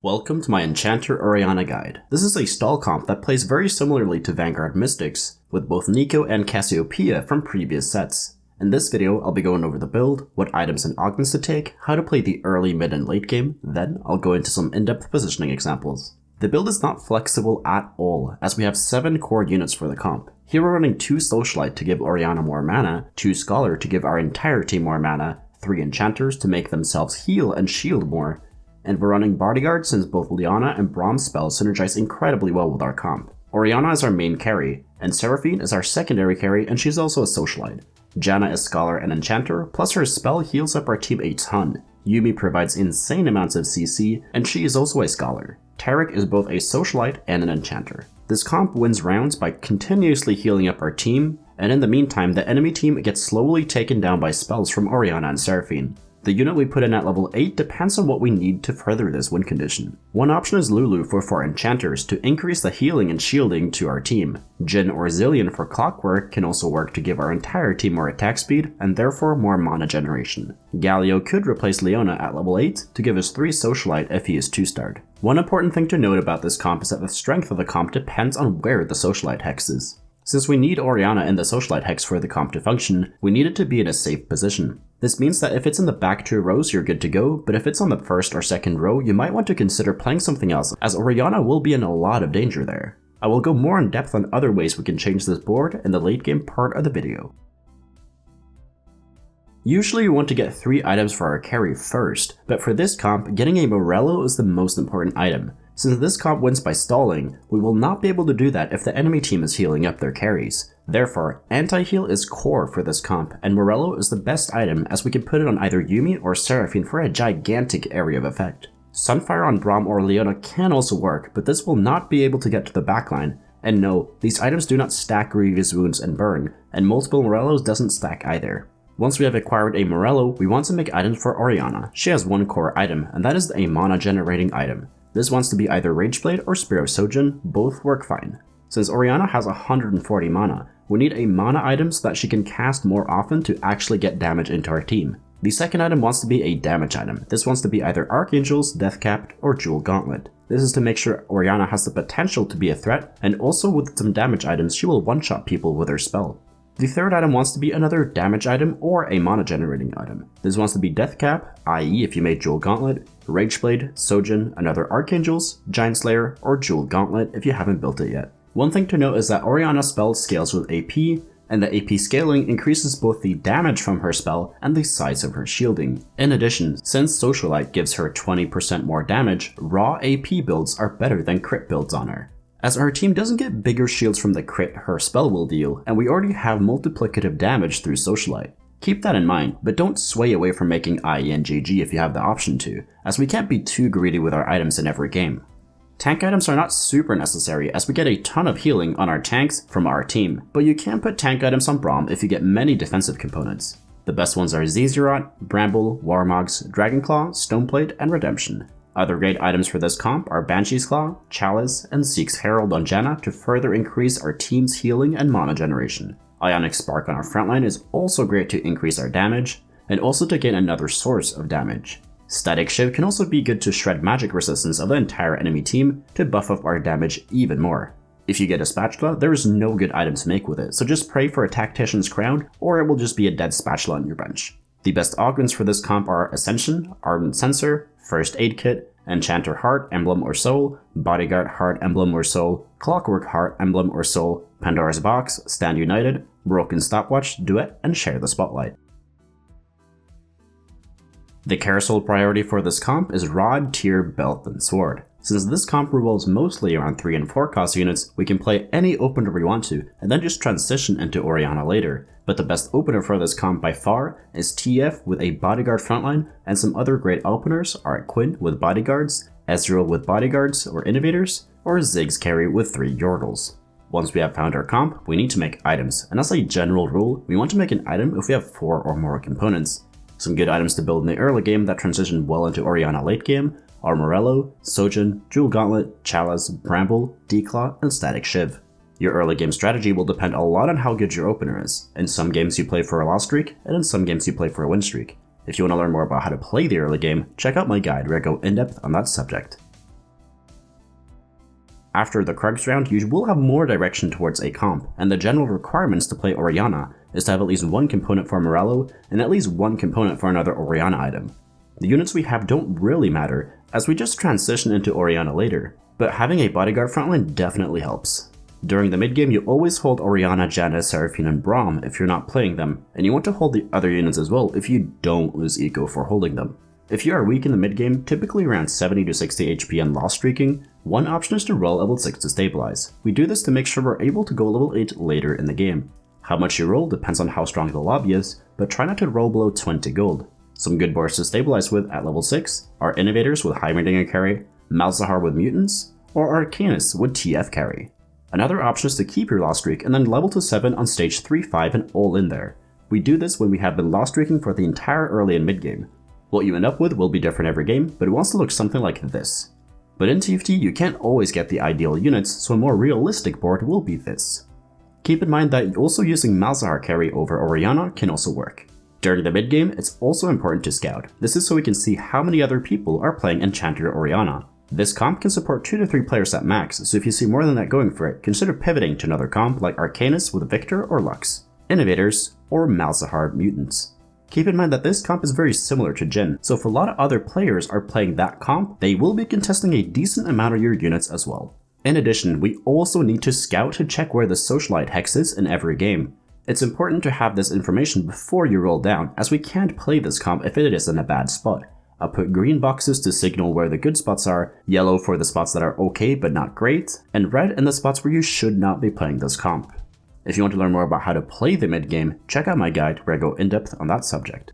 Welcome to my Enchanter Orianna guide. This is a stall comp that plays very similarly to Vanguard Mystics, with both Nico and Cassiopeia from previous sets. In this video, I'll be going over the build, what items and augments to take, how to play the early, mid, and late game, then I'll go into some in-depth positioning examples. The build is not flexible at all, as we have 7 core units for the comp. Here we're running 2 Socialite to give Orianna more mana, 2 Scholar to give our entire team more mana, 3 Enchanters to make themselves heal and shield more, and we're running Bodyguard since both Liana and Braum spells synergize incredibly well with our comp. Orianna is our main carry, and Seraphine is our secondary carry, and she's also a Socialite. Janna is Scholar and Enchanter, plus her spell heals up our team a ton. Yuumi provides insane amounts of CC, and she is also a Scholar. Taric is both a Socialite and an Enchanter. This comp wins rounds by continuously healing up our team, and in the meantime the enemy team gets slowly taken down by spells from Orianna and Seraphine. The unit we put in at level 8 depends on what we need to further this win condition. One option is Lulu for 4 Enchanters to increase the healing and shielding to our team. Jin or Zillion for Clockwork can also work to give our entire team more attack speed and therefore more mana generation. Galio could replace Leona at level 8 to give us 3 Socialite if he is 2-starred. One important thing to note about this comp is that the strength of the comp depends on where the Socialite hex is. Since we need Orianna in the Socialite hex for the comp to function, we need it to be in a safe position. This means that if it's in the back 2 rows, you're good to go, but if it's on the first or second row, you might want to consider playing something else, as Orianna will be in a lot of danger there. I will go more in depth on other ways we can change this board in the late game part of the video. Usually you want to get 3 items for our carry first, but for this comp, getting a Morello is the most important item. Since this comp wins by stalling, we will not be able to do that if the enemy team is healing up their carries. Therefore, anti-heal is core for this comp, and Morello is the best item as we can put it on either Yuumi or Seraphine for a gigantic area of effect. Sunfire on Braum or Leona can also work, but this will not be able to get to the backline. And no, these items do not stack Grievous Wounds and Burn, and multiple Morellos doesn't stack either. Once we have acquired a Morello, we want to make items for Orianna. She has one core item, and that is a mana generating item. This wants to be either Rageblade or Spear of Sojin, both work fine. Since Orianna has 140 mana, we need a mana item so that she can cast more often to actually get damage into our team. The second item wants to be a damage item. This wants to be either Archangels, Deathcapped, or Jewel Gauntlet. This is to make sure Orianna has the potential to be a threat, and also with some damage items she will one-shot people with her spell. The third item wants to be another damage item or a mana generating item. This wants to be Deathcap, i.e. if you made Jewel Gauntlet, Rageblade, Sojin, another Archangels, Giant Slayer, or Jewel Gauntlet if you haven't built it yet. One thing to note is that Orianna's spell scales with AP, and the AP scaling increases both the damage from her spell and the size of her shielding. In addition, since Socialite gives her 20% more damage, raw AP builds are better than crit builds on her. As our team doesn't get bigger shields from the crit her spell will deal, and we already have multiplicative damage through Socialite. Keep that in mind, but don't sway away from making IE and GG if you have the option to, as we can't be too greedy with our items in every game. Tank items are not super necessary as we get a ton of healing on our tanks from our team, but you can put tank items on Braum if you get many defensive components. The best ones are Zezurot, Bramble, Warmogs, Dragonclaw, Stoneplate, and Redemption. Other great items for this comp are Banshee's Claw, Chalice, and Seek's Herald on Janna to further increase our team's healing and mana generation. Ionic Spark on our frontline is also great to increase our damage, and also to gain another source of damage. Static Shiv can also be good to shred magic resistance of the entire enemy team to buff up our damage even more. If you get a Spatula, there is no good item to make with it, so just pray for a Tactician's Crown, or it will just be a dead Spatula on your bench. The best augments for this comp are Ascension, Ardent Sensor, First Aid Kit, Enchanter Heart, Emblem or Soul, Bodyguard Heart, Emblem or Soul, Clockwork Heart, Emblem or Soul, Pandora's Box, Stand United, Broken Stopwatch, Duet, and Share the Spotlight. The Carousel priority for this comp is Rod, Tear, Belt, and Sword. Since this comp revolves mostly around 3 and 4 cost units, we can play any opener we want to, and then just transition into Orianna later. But the best opener for this comp by far is TF with a Bodyguard frontline, and some other great openers are Quinn with Bodyguards, Ezreal with Bodyguards or Innovators, or Ziggs carry with 3 Yordles. Once we have found our comp, we need to make items, and as a general rule, we want to make an item if we have 4 or more components. Some good items to build in the early game that transition well into Orianna late game are Morello, Sojin, Jewel Gauntlet, Chalice, Bramble, Declaw, and Static Shiv. Your early game strategy will depend a lot on how good your opener is. In some games you play for a loss streak, and in some games you play for a win streak. If you want to learn more about how to play the early game, check out my guide where I go in depth on that subject. After the Krugs round, you will have more direction towards a comp, and the general requirements to play Orianna is to have at least one component for Morello and at least one component for another Orianna item. The units we have don't really matter, as we just transition into Orianna later, but having a bodyguard frontline definitely helps. During the mid game, you always hold Orianna, Janice, Seraphine, and Braum if you're not playing them, and you want to hold the other units as well if you don't lose eco for holding them. If you are weak in the mid game, typically around 70 to 60 HP and lost streaking, one option is to roll level 6 to stabilize. We do this to make sure we're able to go level 8 later in the game. How much you roll depends on how strong the lobby is, but try not to roll below 20 gold. Some good boards to stabilize with at level 6 are Innovators with Heimerdinger carry, Malzahar with Mutants, or Arcanus with TF carry. Another option is to keep your lost streak and then level to 7 on stage 3-5 and all in there. We do this when we have been lost streaking for the entire early and mid game. What you end up with will be different every game, but it wants to look something like this. But in TFT, you can't always get the ideal units, so a more realistic board will be this. Keep in mind that also using Malzahar carry over Orianna can also work. During the mid game, it's also important to scout. This is so we can see how many other people are playing Enchanter Orianna. This comp can support 2 to 3 players at max, so if you see more than that going for it, consider pivoting to another comp like Arcanus with Victor or Lux, Innovators, or Malzahar Mutants. Keep in mind that this comp is very similar to Jhin, so if a lot of other players are playing that comp, they will be contesting a decent amount of your units as well. In addition, we also need to scout to check where the socialite hex is in every game. It's important to have this information before you roll down, as we can't play this comp if it is in a bad spot. I'll put green boxes to signal where the good spots are, yellow for the spots that are okay but not great, and red in the spots where you should not be playing this comp. If you want to learn more about how to play the mid game, check out my guide where I go in depth on that subject.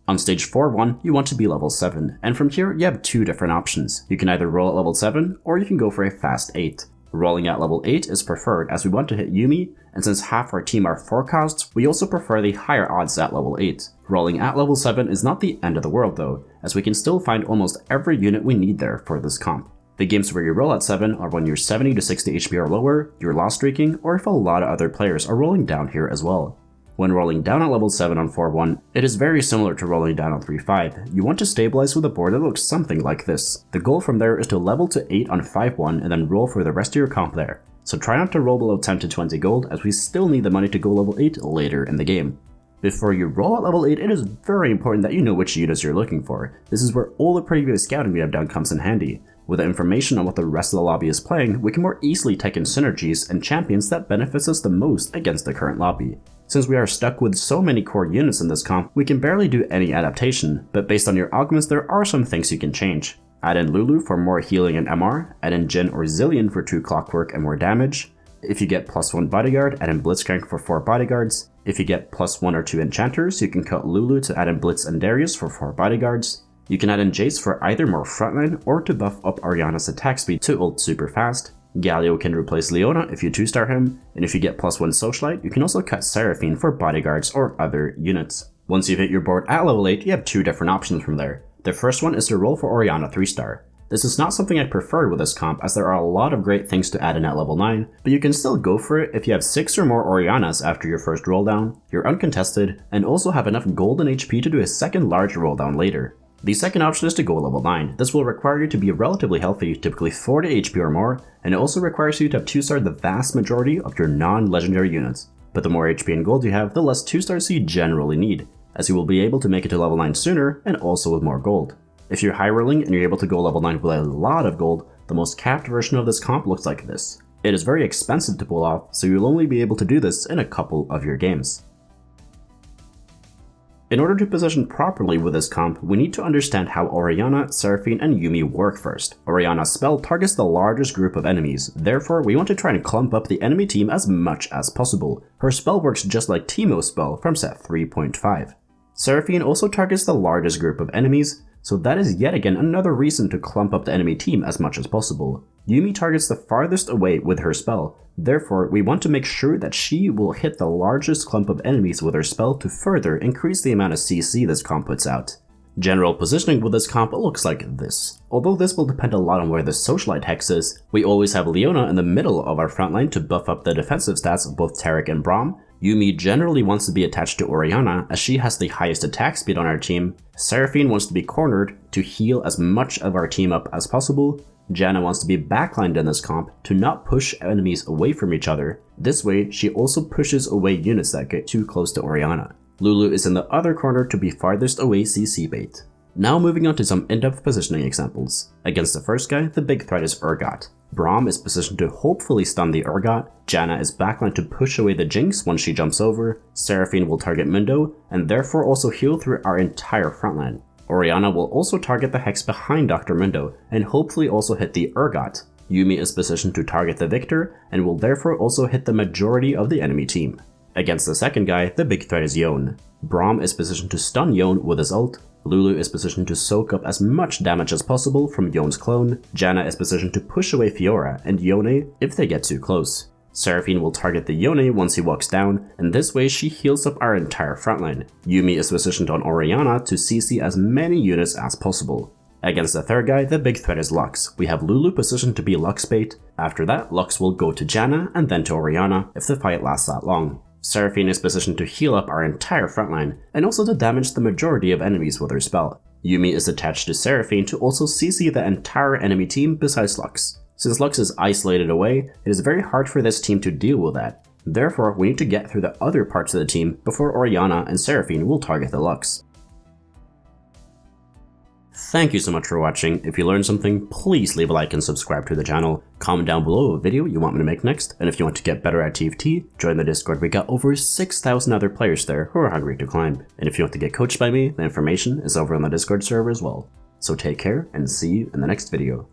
On stage 4-1, you want to be level 7, and from here you have 2 different options. You can either roll at level 7, or you can go for a fast 8. Rolling at level 8 is preferred as we want to hit Yuumi, and since half our team are forecasts, we also prefer the higher odds at level 8. Rolling at level 7 is not the end of the world though, as we can still find almost every unit we need there for this comp. The games where you roll at 7 are when you're 70 to 60 HP or lower, you're lost streaking, or if a lot of other players are rolling down here as well. When rolling down at level 7 on 4-1, it is very similar to rolling down on 3-5. You want to stabilize with a board that looks something like this. The goal from there is to level to 8 on 5-1 and then roll for the rest of your comp there. So try not to roll below 10 to 20 gold, as we still need the money to go level 8 later in the game. Before you roll at level 8, it is very important that you know which units you're looking for. This is where all the previous scouting we have done comes in handy. With the information on what the rest of the lobby is playing, we can more easily take in synergies and champions that benefits us the most against the current lobby. Since we are stuck with so many core units in this comp, we can barely do any adaptation, but based on your augments there are some things you can change. Add in Lulu for more healing and MR, add in Jhin or Zilean for 2 clockwork and more damage. If you get +1 bodyguard, add in Blitzcrank for 4 bodyguards. If you get +1 or 2 enchanters, you can cut Lulu to add in Blitz and Darius for 4 bodyguards. You can add in Jace for either more frontline or to buff up Orianna's attack speed to ult super fast. Galio can replace Leona if you 2-star him, and if you get +1 socialite, you can also cut Seraphine for bodyguards or other units. Once you've hit your board at level 8, you have 2 different options from there. The first one is to roll for Orianna 3-star. This is not something I prefer with this comp, as there are a lot of great things to add in at level 9, but you can still go for it if you have 6 or more Oriannas after your first roll down, you're uncontested, and also have enough gold and HP to do a second large roll down later. The second option is to go level 9. This will require you to be relatively healthy, typically 40 HP or more, and it also requires you to have 2-star the vast majority of your non-legendary units. But the more HP and gold you have, the less 2-stars you generally need, as you will be able to make it to level 9 sooner and also with more gold. If you're high rolling and you're able to go level 9 with a lot of gold, the most capped version of this comp looks like this. It is very expensive to pull off, so you'll only be able to do this in a couple of your games. In order to position properly with this comp, we need to understand how Orianna, Seraphine, and Yuumi work first. Orianna's spell targets the largest group of enemies, therefore we want to try and clump up the enemy team as much as possible. Her spell works just like Teemo's spell from set 3.5. Seraphine also targets the largest group of enemies, so that is yet again another reason to clump up the enemy team as much as possible. Yuumi targets the farthest away with her spell, therefore we want to make sure that she will hit the largest clump of enemies with her spell to further increase the amount of CC this comp puts out. General positioning with this comp looks like this. Although this will depend a lot on where the socialite hex is, we always have Leona in the middle of our front line to buff up the defensive stats of both Taric and Braum, Yuumi generally wants to be attached to Orianna as she has the highest attack speed on our team, Seraphine wants to be cornered to heal as much of our team up as possible, Janna wants to be backlined in this comp to not push enemies away from each other. This way, she also pushes away units that get too close to Orianna. Lulu is in the other corner to be farthest away CC bait. Now moving on to some in-depth positioning examples. Against the first guy, the big threat is Urgot. Braum is positioned to hopefully stun the Urgot, Janna is backlined to push away the Jinx once she jumps over, Seraphine will target Mundo, and therefore also heal through our entire frontline. Orianna will also target the Hex behind Dr. Mundo, and hopefully also hit the Urgot. Yuumi is positioned to target the Victor, and will therefore also hit the majority of the enemy team. Against the second guy, the big threat is Yone. Braum is positioned to stun Yone with his ult, Lulu is positioned to soak up as much damage as possible from Yone's clone, Janna is positioned to push away Fiora and Yone if they get too close. Seraphine will target the Yone once he walks down, and this way she heals up our entire frontline. Yuumi is positioned on Orianna to CC as many units as possible. Against the third guy, the big threat is Lux. We have Lulu positioned to be Lux bait. After that, Lux will go to Janna and then to Orianna if the fight lasts that long. Seraphine is positioned to heal up our entire frontline, and also to damage the majority of enemies with her spell. Yuumi is attached to Seraphine to also CC the entire enemy team besides Lux. Since Lux is isolated away, it is very hard for this team to deal with that. Therefore, we need to get through the other parts of the team before Orianna and Seraphine will target the Lux. Thank you so much for watching. If you learned something, please leave a like and subscribe to the channel. Comment down below a video you want me to make next, and if you want to get better at TFT, join the Discord. We got over 6,000 other players there who are hungry to climb. And if you want to get coached by me, the information is over on the Discord server as well. So take care and see you in the next video.